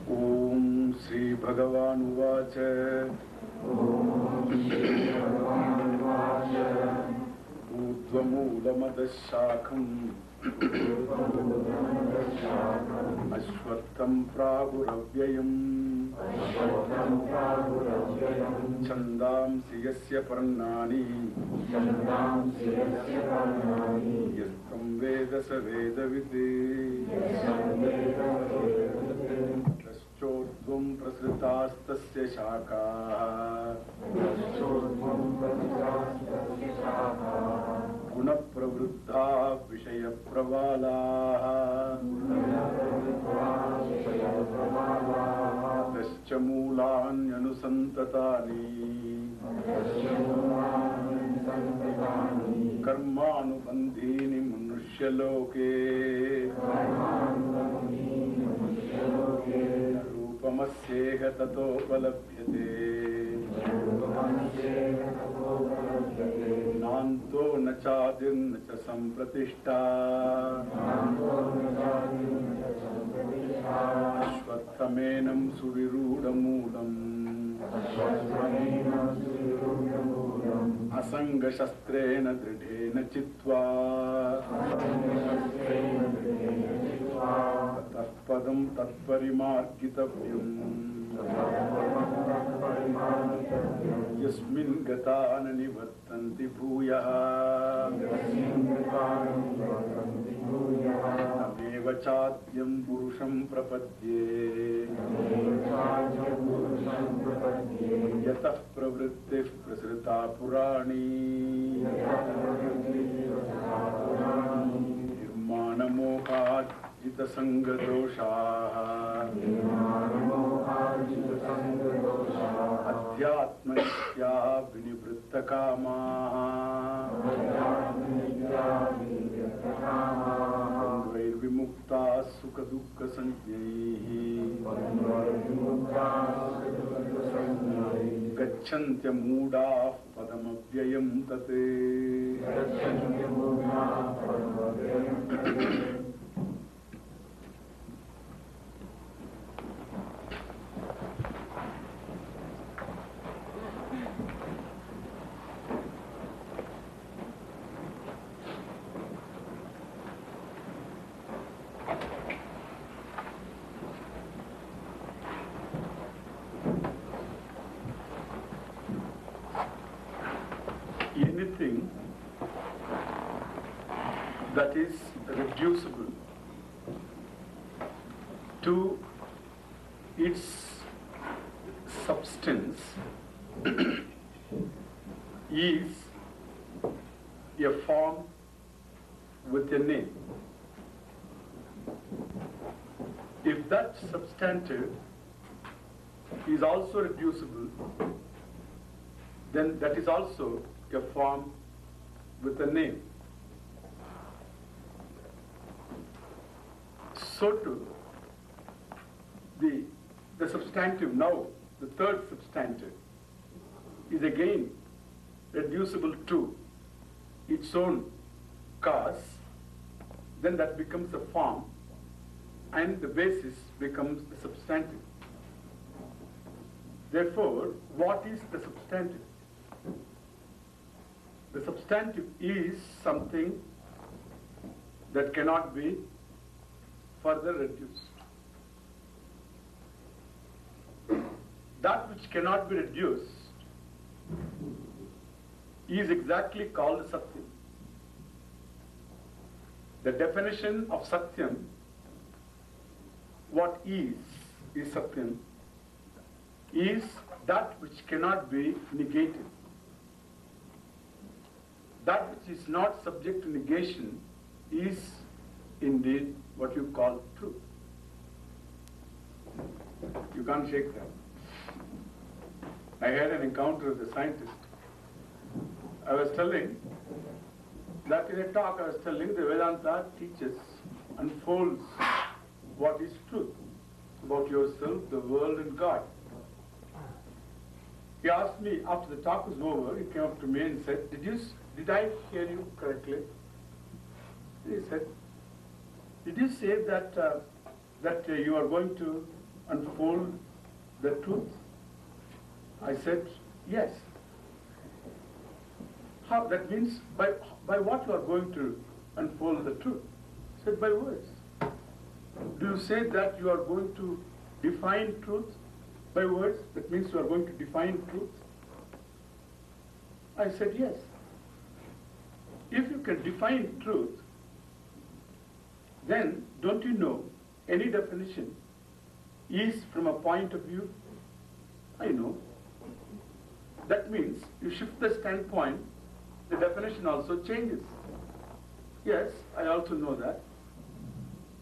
Om Sri Bhagavan Uvacha. Udvamudamadashakam Ashwatam Prabhuravyayam Chandam Siyasya Parnani Yastam Vedasa Vedaviti Taschodvam Prasritastasya Shakaha Guna Pravruddha Vishaya Pravalaha Tascha Moolan Yanusantatani Karmanubandhini Manushya-loke Rupamasyeha tatopalabhyate Nanto nachadir nacha sampratishta Ashwattamenam suvirudamudam Asanga shastrena dridhena chitva Tatpadam tatparimargitavyam Yasmin gatana nivattanti bhuyaha Tameva chadyam purusham prapadye Yatah pravrittif prasrita purani Nirmana mohat jita sanga doshaha Adhyatma nitya vinivritta kamaha Bandvair vimukta sukha dukkha sanjnaihi Gacchantya moodah padamavyayam tate Anything that is reducible to its substance is a form with a name. If that substantive is also reducible, then that is also a form with a name. So too, the substantive now, the third substantive, is again reducible to its own cause, then that becomes a form and the basis becomes the substantive. Therefore, what is the substantive? The substantive is something that cannot be further reduced. That which cannot be reduced is exactly called Satyam. The definition of Satyam, what is Satyam, is that which cannot be negated. That which is not subject to negation is indeed what you call truth. You can't shake that. I had an encounter with a scientist. I was telling that in a talk I was telling the Vedanta teaches, unfolds what is truth about yourself, the world and God. He asked me, after the talk was over, he came up to me and said, did I hear you correctly? He said, did you say that that you are going to unfold the truth? I said, yes. How? That means by what you are going to unfold the truth? I said, by words. Do you say that you are going to define truth by words? That means you are going to define truth? I said, yes. If you can define truth, then don't you know any definition is from a point of view? I know. That means you shift the standpoint, the definition also changes. Yes, I also know that.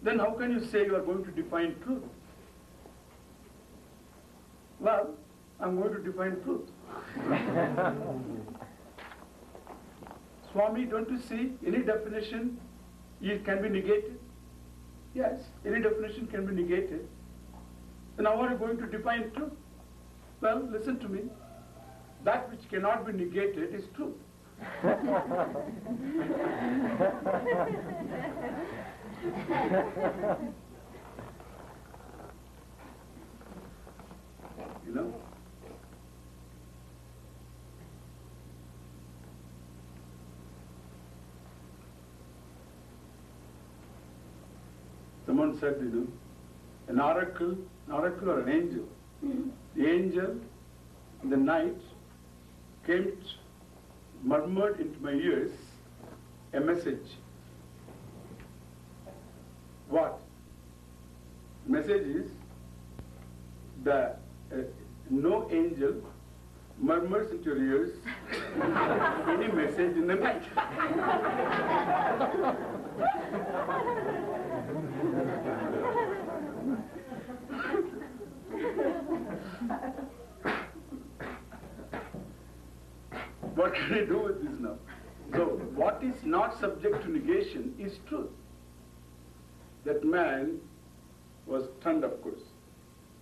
Then how can you say you are going to define truth? Well, I'm going to define truth. Swami, don't you see any definition it can be negated? Yes, any definition can be negated. Then how are you going to define truth? Well, listen to me. That which cannot be negated is truth. You know? Someone said, an oracle or an angel. The angel in the night came, murmured into my ears a message. What? The message is that no angel murmurs into your ears any message in the night. What can I do with this now? So, what is not subject to negation is truth. That man was stunned, of course,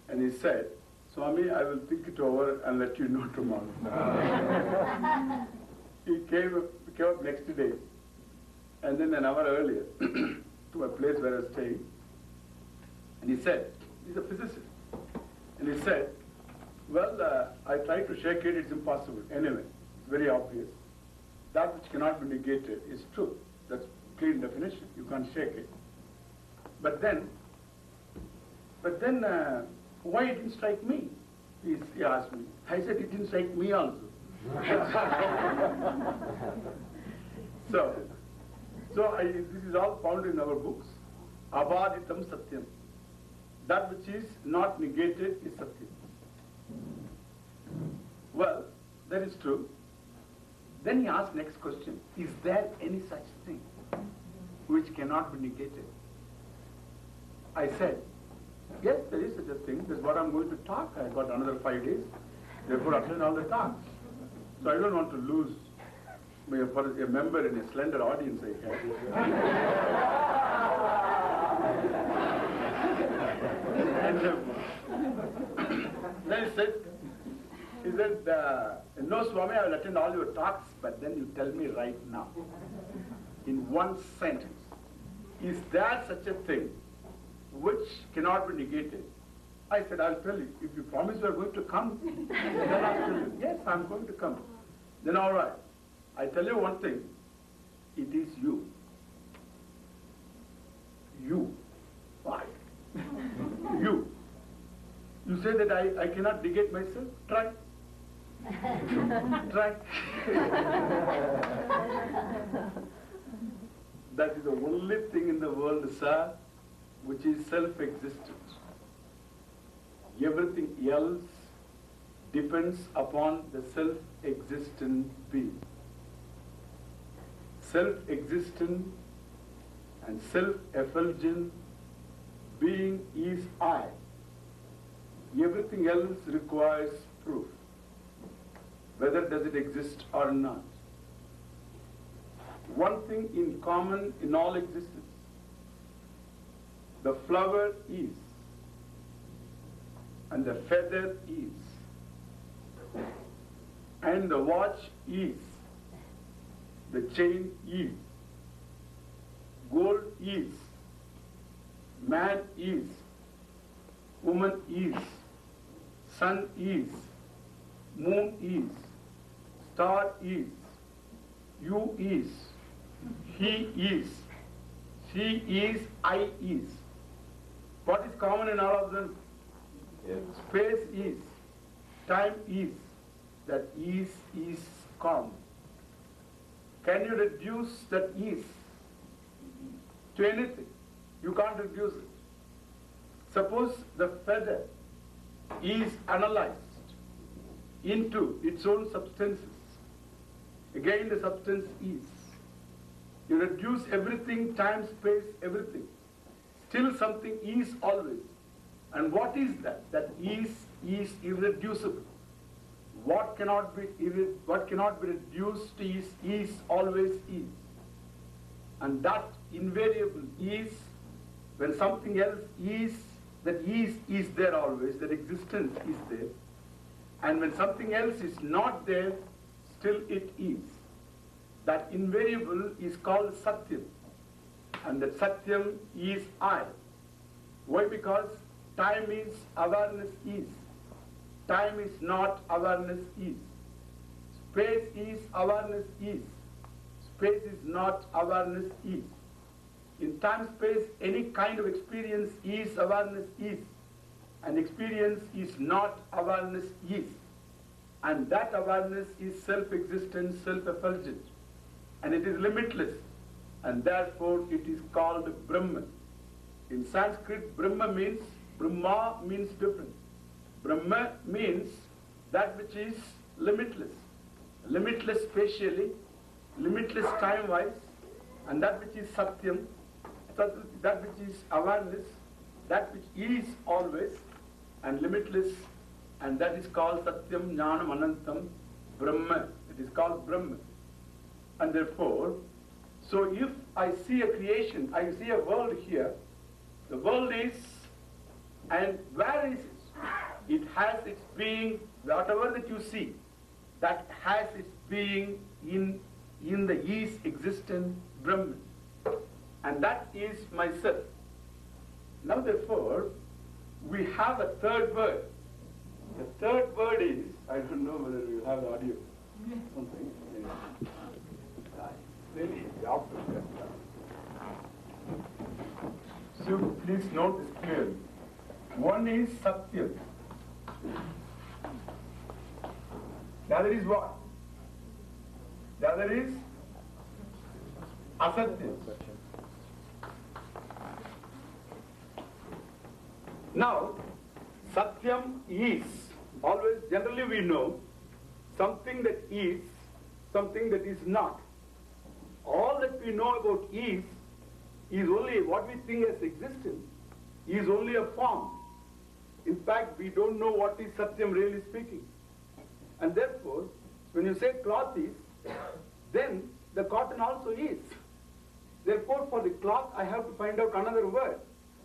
and he said, Swami, I will think it over and let you know tomorrow. He came up next day, and then an hour earlier, to a place where I was staying, and he said, he's a physicist, and he said, well, I tried to shake it, it's impossible. Anyway, it's very obvious. That which cannot be negated is truth. That's clean definition. You can't shake it. But then, why it didn't strike me? He asked me. I said, it didn't strike me also. This is all found in our books. Abaditam satyam. That which is not negated is satyam. Well, that is true. Then he asked next question, is there any such thing which cannot be negated? I said, yes, there is such a thing. That's what I'm going to talk. I got another 5 days. Therefore, attend all the talks. So I don't want to lose a member in a slender audience I have. And then he said, no, Swami, I will attend all your talks, but then you tell me right now, in one sentence, is there such a thing which cannot be negated? I said, I'll tell you. If you promise you are going to come, then I'll tell you. Yes, I'm going to come. Then all right. I tell you one thing. It is you. You. Why? You. You say that I cannot negate myself? Try. Try. That is the only thing in the world, sir, which is self-existent. Everything else depends upon the self-existent being. Self-existent and self-effulgent being is I. Everything else requires proof, whether does it exist or not. One thing in common in all existence, the flower is, and the feather is, and the watch is, the chain is, gold is, man is, woman is, sun is, moon is, star is, you is, he is, she is, I is. What is common in all of them? Space is, time is, that is common. Can you reduce that is to anything? You can't reduce it. Suppose the feather is analyzed into its own substances. Again the substance is. You reduce everything, time, space, everything. Still something is always. And what is that? That is irreducible. What cannot be reduced is always is. And that invariable is, when something else is, that is there always, that existence is there. And when something else is not there, still it is. That invariable is called Satyam. And that Satyam is I. Why? Because time is, awareness is. Time is not, awareness is. Space is, awareness is. Space is not, awareness is. In time, space, any kind of experience is, awareness is. And experience is not, awareness is. And that awareness is self-existent, self-effulgent. And it is limitless. And therefore it is called Brahman. In Sanskrit, Brahma means different. Brahma means that which is limitless. Limitless spatially, limitless time-wise, and that which is Satyam, that which is awareness, that which is always, and limitless, and that is called Satyam, Jnanam, Anantam, Brahma. It is called Brahma. And therefore, so if I see a creation, I see a world here, the world is, and where is it? It has its being, whatever that you see, that has its being in the is existent Brahman. And that is myself. Now therefore, we have a third word. The third word is, I don't know whether we will have the audio. Something. Really, so please note this clearly. One is Satyam. The other is what? The other is Asatyam. Now, Satyam is, always, generally we know, something that is, something that is not. All that we know about is only what we think as existence, is only a form. In fact, we don't know what is Satyam really speaking. And therefore, when you say cloth is, then the cotton also is. Therefore, for the cloth, I have to find out another word.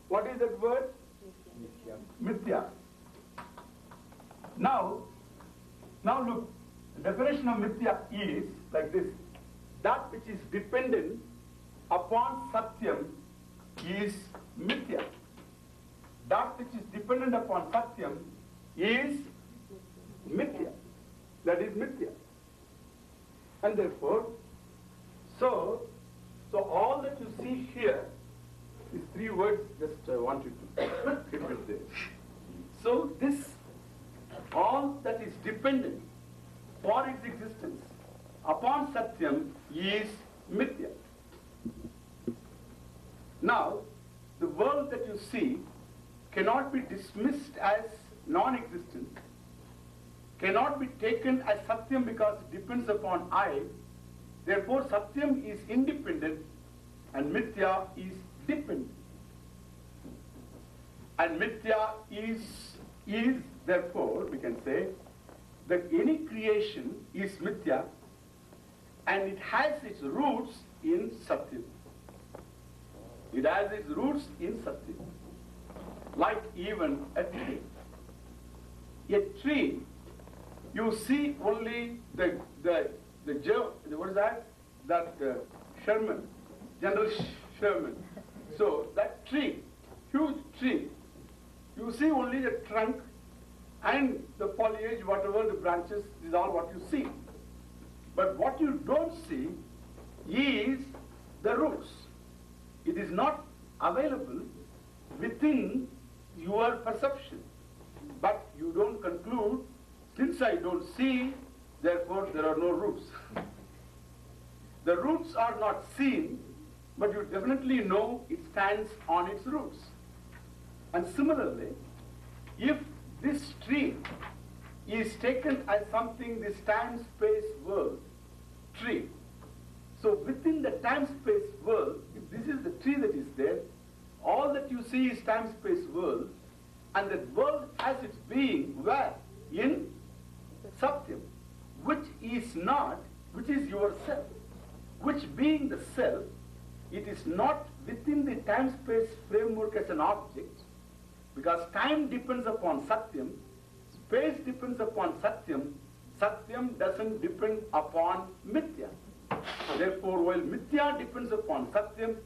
What is that word? Mithya. Now look, the definition of Mithya is like this. That which is dependent upon Satyam is Mithya. That which is dependent upon Satyam is Mithya. That is Mithya. And therefore, so all that you see here, these three words, just I want you to keep it there. So this, all that is dependent for its existence upon Satyam is Mithya. Now, the world that you see cannot be dismissed as non-existent, cannot be taken as Satyam because it depends upon I. Therefore, Satyam is independent and Mithya is dependent. And Mithya is therefore, we can say, that any creation is Mithya and it has its roots in Satyam. It has its roots in Satyam. Like even a tree. A tree, you see only the what is that? That Sherman, General Sherman. So that tree, huge tree, You see only the trunk and the foliage, whatever the branches, is all what you see. But what you don't see is the roots. It is not available within your perception. But you don't conclude, since I don't see, therefore there are no roots. The roots are not seen, but you definitely know it stands on its roots. And similarly, if this tree is taken as something, this time-space world tree, so within the time-space world, if this is the tree that is there, all that you see is time-space world, and that world has its being where? In Satyam, which is not, which is yourself. Which being the self, it is not within the time-space framework as an object, because time depends upon Satyam, space depends upon Satyam, Satyam doesn't depend upon Mithya. Therefore, while Mithya depends upon Satyam,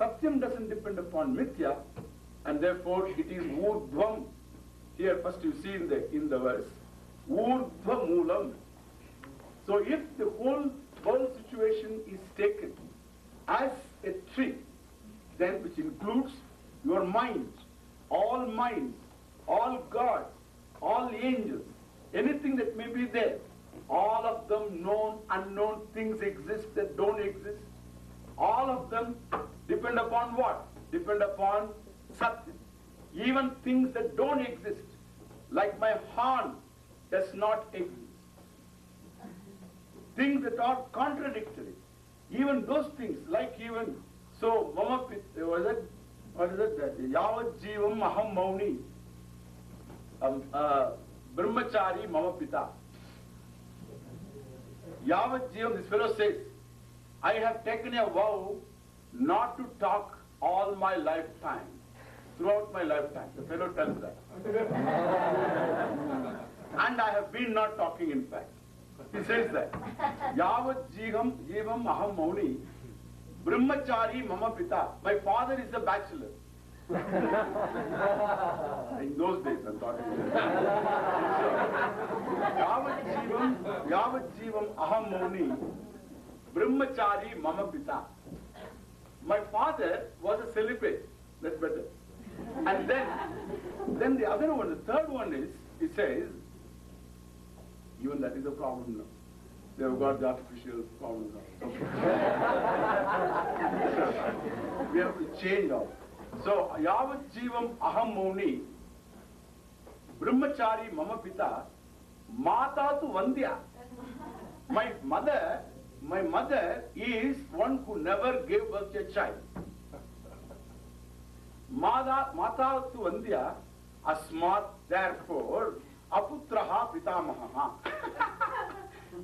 Satyam doesn't depend upon Mithya, and therefore it is Urdhvam. Here first you see in the verse, Urdhva Moolam. So if the whole world situation is taken as a tree, then which includes your mind, all minds, all gods, all angels, anything that may be there, all of them known, unknown things exist that don't exist, all of them depend upon what? Depend upon Satya. Even things that don't exist, like my horn does not exist. Things that are contradictory, even those things, like even, so, Mama Pita, what is it? Yavat Jivam Aham Mauni, Brahmachari Mama Pita. Yavat Jivam, this fellow says, I have taken a vow not to talk all my lifetime, throughout my lifetime. The fellow tells that. And I have been not talking, in fact. He says that. Yavat Jivam Aham Mauni, Brahmachari Mama Pita. My father is a bachelor. In those days, I'm talking about. Yavat Jivam Aham Mauni, Brahmachari Mama Pita. My father was a celibate. That's better. And then the other one, the third one is, he says, even that is a problem now. They have got the artificial problem now. We have to change all. So, Yavat Jivam Aham Mauni, Brahmachari Mama Pita, Mata tu Vandya. My mother is one who never gave birth to a child. Mata tu Vandya, Asmat, therefore, Aputraha Pitamaha.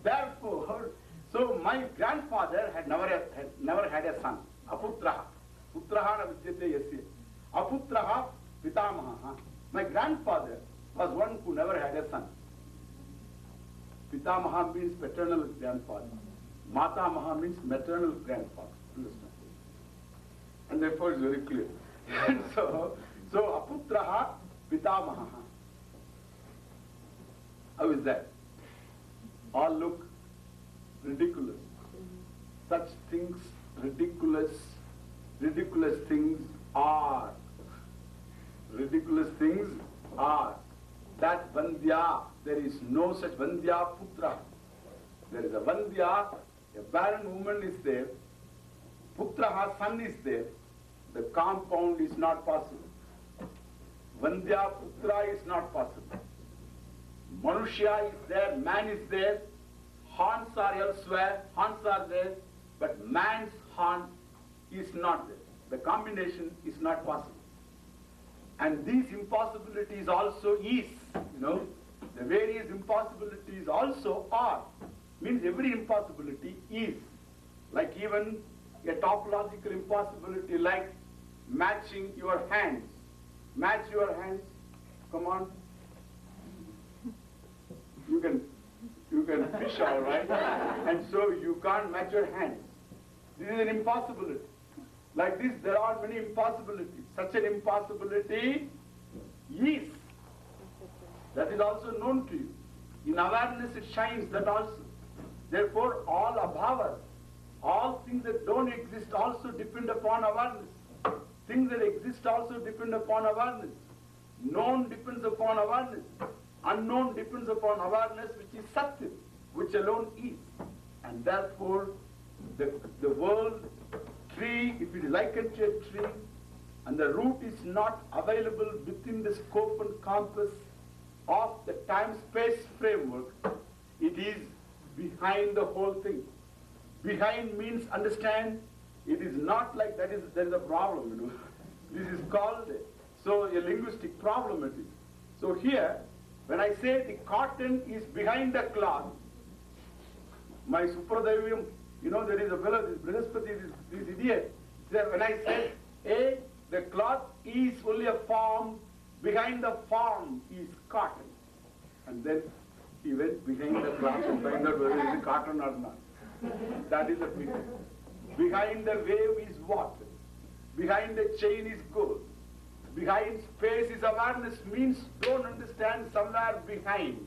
Therefore, so my grandfather had never had a son. Aputraha. Putraha na vidyate yasya. Aputraha Pitamaha. My grandfather was one who never had a son. Pitamaha means paternal grandfather. Matamaha means maternal grandfather. Understand? And therefore it's very clear. And so Aputraha Pitamaha. How is that? All look ridiculous. Such things, ridiculous things are. Ridiculous things are. That Vandya, there is no such Vandya Putra. There is a Vandya, a barren woman is there, Putraha, son is there. The compound is not possible. Vandya Putra is not possible. Manushya is there, man is there, horns are elsewhere, horns are there, but man's horn is not there. The combination is not possible. And these impossibilities also is, the various impossibilities also are. Means every impossibility is. Like even a topological impossibility like matching your hands. Match your hands, come on. You can fish, all right, and so you can't match your hands. This is an impossibility. Like this, there are many impossibilities. Such an impossibility is. That is also known to you. In awareness it shines, that also. Therefore, all abhavas, all things that don't exist also depend upon awareness. Things that exist also depend upon awareness. Known depends upon awareness. Unknown depends upon awareness, which is Satyam, which alone is. And therefore, the world, tree, if it is likened to a tree, and the root is not available within the scope and compass of the time-space framework, it is behind the whole thing. Behind means understand, it is not like that there is a problem, you know. This is called, so a linguistic problem it is. So here, when I say the cotton is behind the cloth, my Supradeviam, you know, there is a fellow, this Brihaspati, this idiot, there, when I said, the cloth is only a form, behind the form is cotton. And then he went behind the cloth to find out whether it is cotton or not. That is the picture. Behind the wave is water. Behind the chain is gold. Behind space is awareness, means don't understand somewhere behind.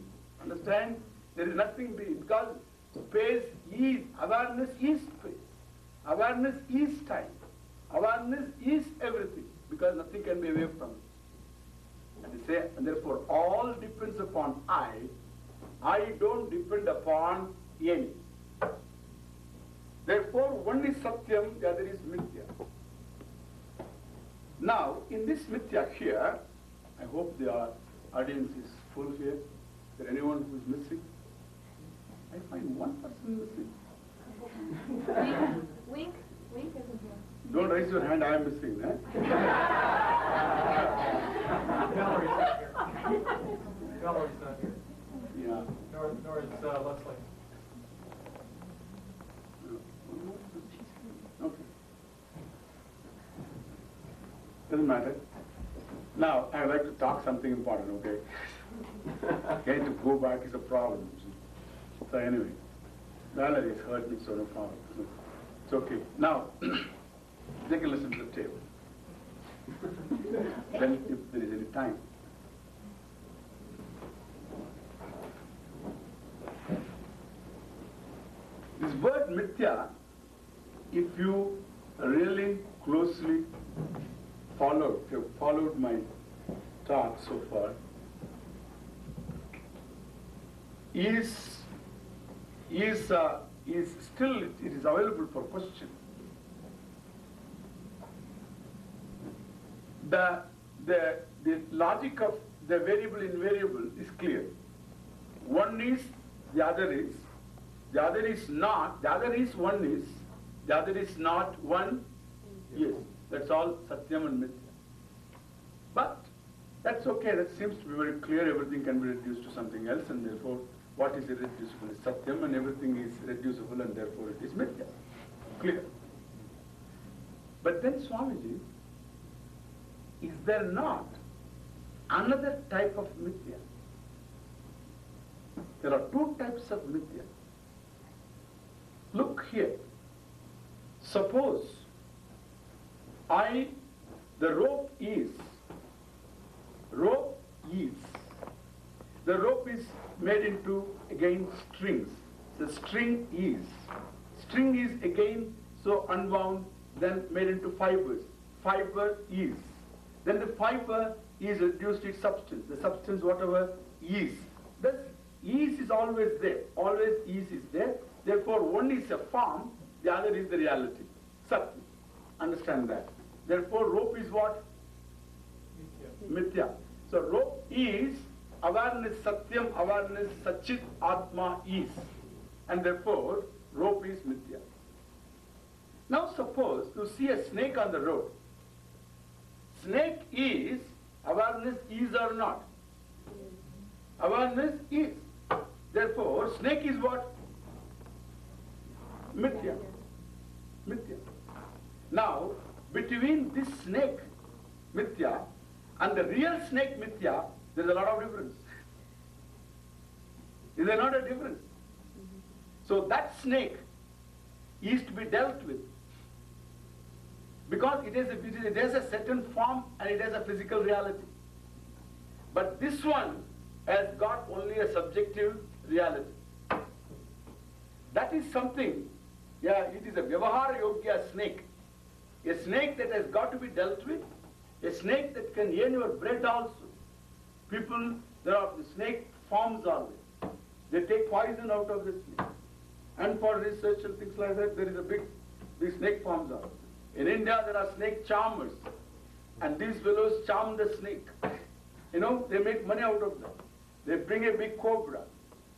Understand? There is nothing because space is, awareness is space. Awareness is time. Awareness is everything, because nothing can be away from it. And they say, and therefore all depends upon I don't depend upon any. Therefore one is Satyam, the other is Mithya. Now in this Mithya here, I hope the audience is full here. Is there anyone who is missing? I find one person missing. Wink isn't here. Don't raise your hand, I am missing. Eh? Valerie's not here. Valerie's not here. Yeah. Nor is Leslie. Okay. Doesn't matter. Now, I would like to talk something important, okay? Getting to go back is a problem. So anyway, Valerie has heard me, so no problem. So it's okay. Now, take a listen to the table. Then if there is any time. This word mithya, if you really closely followed, if you followed my talk so far, is still, it is available for question. The logic of the variable invariable is clear. One is, the other is, the other is not, the other is, one is, the other is not, one, yes. That's all Satyam and Mithya. But that's okay, that seems to be very clear, everything can be reduced to something else, and therefore what is irreducible is Satyam, and everything is reducible, and therefore it is Mithya. Clear. But then Swamiji, is there not another type of Mithya? There are two types of Mithya. Look here. Suppose the rope is, the rope is made into, again, strings. The string is again so unwound, then made into fibers. Fiber is. Then the fiber is reduced to its substance. The substance, whatever, is. Thus, is always there. Always is there. Therefore, one is a form, the other is the reality. Satyam. Understand that. Therefore, rope is what? Mithya. So, rope is, awareness Satyam, awareness Satchit, Atma is. And therefore, rope is Mithya. Now, suppose you see a snake on the road. Snake is, awareness is or not? Awareness is. Therefore, snake is what? Mithya. Mithya. Now, between this snake, Mithya, and the real snake, Mithya, there is a lot of difference. Is there not a difference? So that snake is to be dealt with, because it has a certain form and it has a physical reality. But this one has got only a subjective reality. That is something, yeah, it is a Vyavahara Yogya snake. A snake that has got to be dealt with, a snake that can earn your bread also. People, there are the snake farms are there. They take poison out of the snake. And for research and things like that, there is a big snake farms are. In India, there are snake charmers. And these fellows charm the snake. You know, they make money out of that. They bring a big cobra,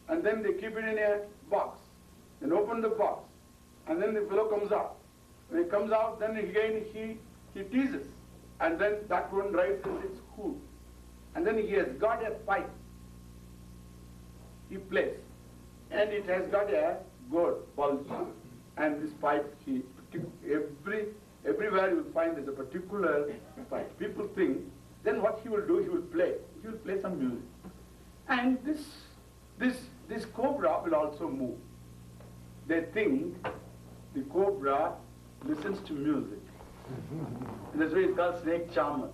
and then they keep it in a box. Then open the box, and then the fellow comes out. When he comes out, then again he teases. And then that one rises its hood. And then he has got a pipe. He plays. And it has got a gourd bulge. And this pipe, everywhere you will find there's a particular pipe. People think, then what he will do, he will play. He will play some music. And this cobra will also move. They think the cobra listens to music. And that's why it's called snake charmer.